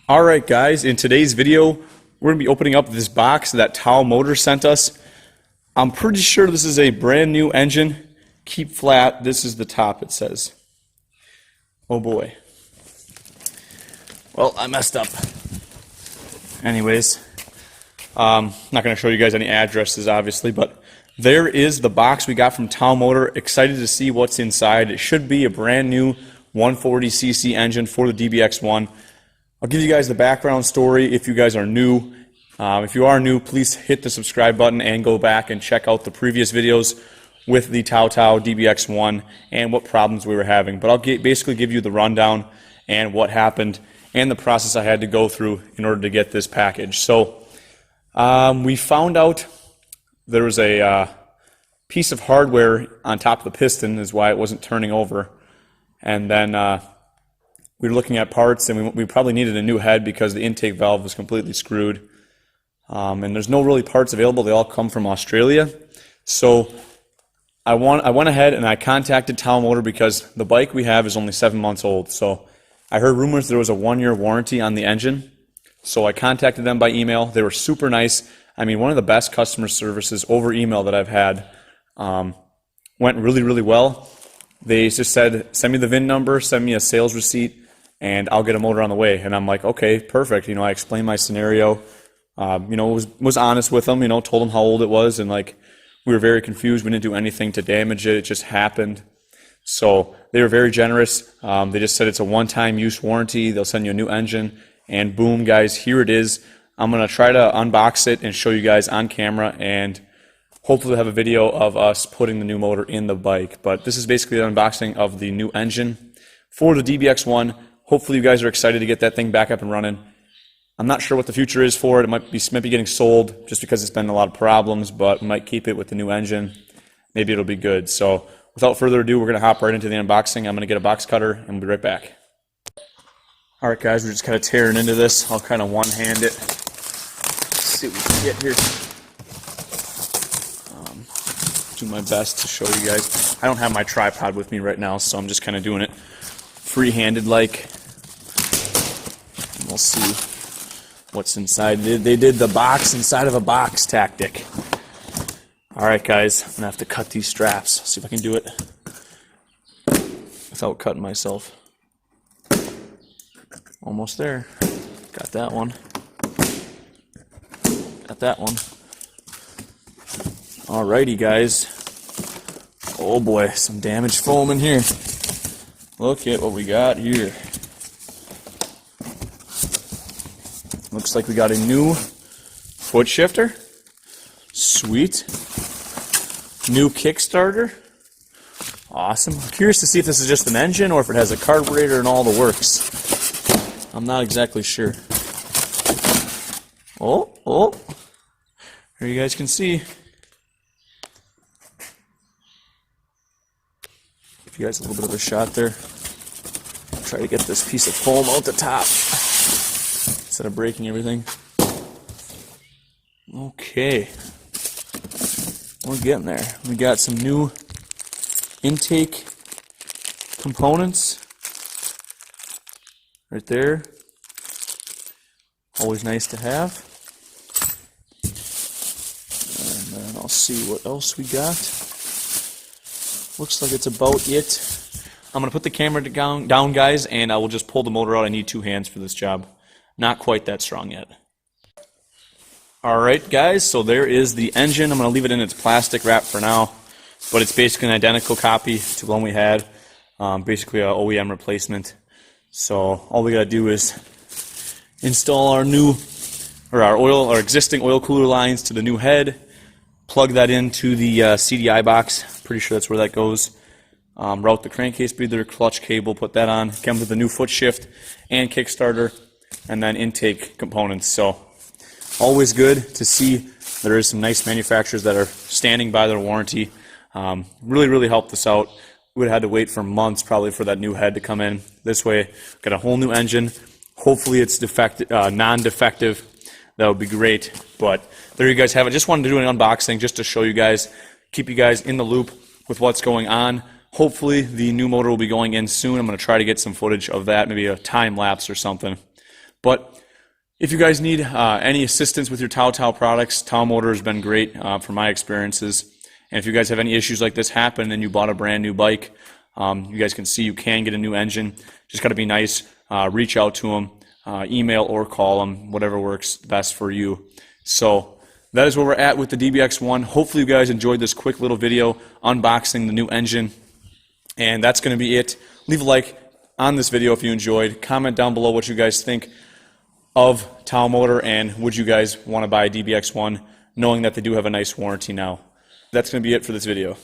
Alright guys, in today's video, we're going to be opening up this box that Tao Motor sent us. I'm pretty sure this is a brand new engine. Keep flat, this is the top it says. Oh boy. Well, I messed up. Anyways, not going to show you guys any addresses obviously, but there is the box we got from Tao Motor. Excited to see what's inside. It should be a brand new 140cc engine for the DBX1. I'll give you guys the background story if you guys are new. If you are new, please hit the subscribe button and go back and check out the previous videos with the TaoTao DBX1 and what problems we were having. But I'll basically give you the rundown and what happened and the process I had to go through in order to get this package. So we found out there was a piece of hardware on top of the piston is why it wasn't turning over. And then we were looking at parts, and we probably needed a new head because the intake valve was completely screwed. And there's no really parts available. They all come from Australia. So I went ahead and I contacted Tao Motor because the bike we have is only 7 months old. So I heard rumors there was a 1-year warranty on the engine. So I contacted them by email. They were super nice. I mean, one of the best customer services over email that I've had. Went really, really well. They just said, send me the VIN number, send me a sales receipt, and I'll get a motor on the way. And I'm like, okay, perfect. You know, I explained my scenario. You know, was honest with them. You know, told them how old it was, and like we were very confused. We didn't do anything to damage it. It just happened. So they were very generous. They just said it's a one-time use warranty. They'll send you a new engine, and boom, guys, here it is. I'm gonna try to unbox it and show you guys on camera, and hopefully have a video of us putting the new motor in the bike. But this is basically the unboxing of the new engine for the DBX1. Hopefully you guys are excited to get that thing back up and running. I'm not sure what the future is for it. It might be getting sold just because it's been a lot of problems, but we might keep it with the new engine. Maybe it'll be good. So without further ado, we're going to hop right into the unboxing. I'm going to get a box cutter and we'll be right back. Alright guys, we're just kind of tearing into this. I'll kind of one-hand it. Let's see what we can get here. Do my best to show you guys. I don't have my tripod with me right now, so I'm just kind of doing it free-handed like. And we'll see what's inside. They did the box inside of a box tactic. Alright guys, I'm going to have to cut these straps. See if I can do it without cutting myself. Almost there. Got that one. Got that one. Alrighty guys. Oh boy, some damaged foam in here. Look at what we got here. Looks like we got a new foot shifter. Sweet. New Kickstarter. Awesome. I'm curious to see if this is just an engine or if it has a carburetor and all the works. I'm not exactly sure. Oh. Here you guys can see. Give you guys a little bit of a shot there. Try to get this piece of foam out the top instead of breaking everything. Okay. We're getting there. We got some new intake components right there. Always nice to have. And then I'll see what else we got. Looks like it's about it. I'm going to put the camera down, guys, and I will just pull the motor out. I need 2 hands for this job. Not quite that strong yet. Alright, guys, so there is the engine. I'm going to leave it in its plastic wrap for now, but it's basically an identical copy to the one we had. Basically an OEM replacement. So all we got to do is install our existing oil cooler lines to the new head. Plug that into the CDI box. Pretty sure that's where that goes. Route the crankcase breather, clutch cable, put that on. Comes with a new foot shift and Kickstarter, and then intake components. So always good to see there is some nice manufacturers that are standing by their warranty. Really helped us out. We would have had to wait for months probably for that new head to come in. This way, got a whole new engine. Hopefully it's non-defective. That would be great. But there you guys have it. Just wanted to do an unboxing just to show you guys, keep you guys in the loop with what's going on. Hopefully the new motor will be going in soon. I'm going to try to get some footage of that, maybe a time lapse or something. But if you guys need any assistance with your TaoTao products, Tao Motor has been great from my experiences. And if you guys have any issues like this happen and you bought a brand new bike, you guys can see you can get a new engine. Just got to be nice. Reach out to them, email or call them, whatever works best for you. So that is where we're at with the DBX1. Hopefully you guys enjoyed this quick little video unboxing the new engine. And that's going to be it. Leave a like on this video if you enjoyed. Comment down below what you guys think of Tao Motor, and would you guys want to buy a DBX1 knowing that they do have a nice warranty now. That's going to be it for this video.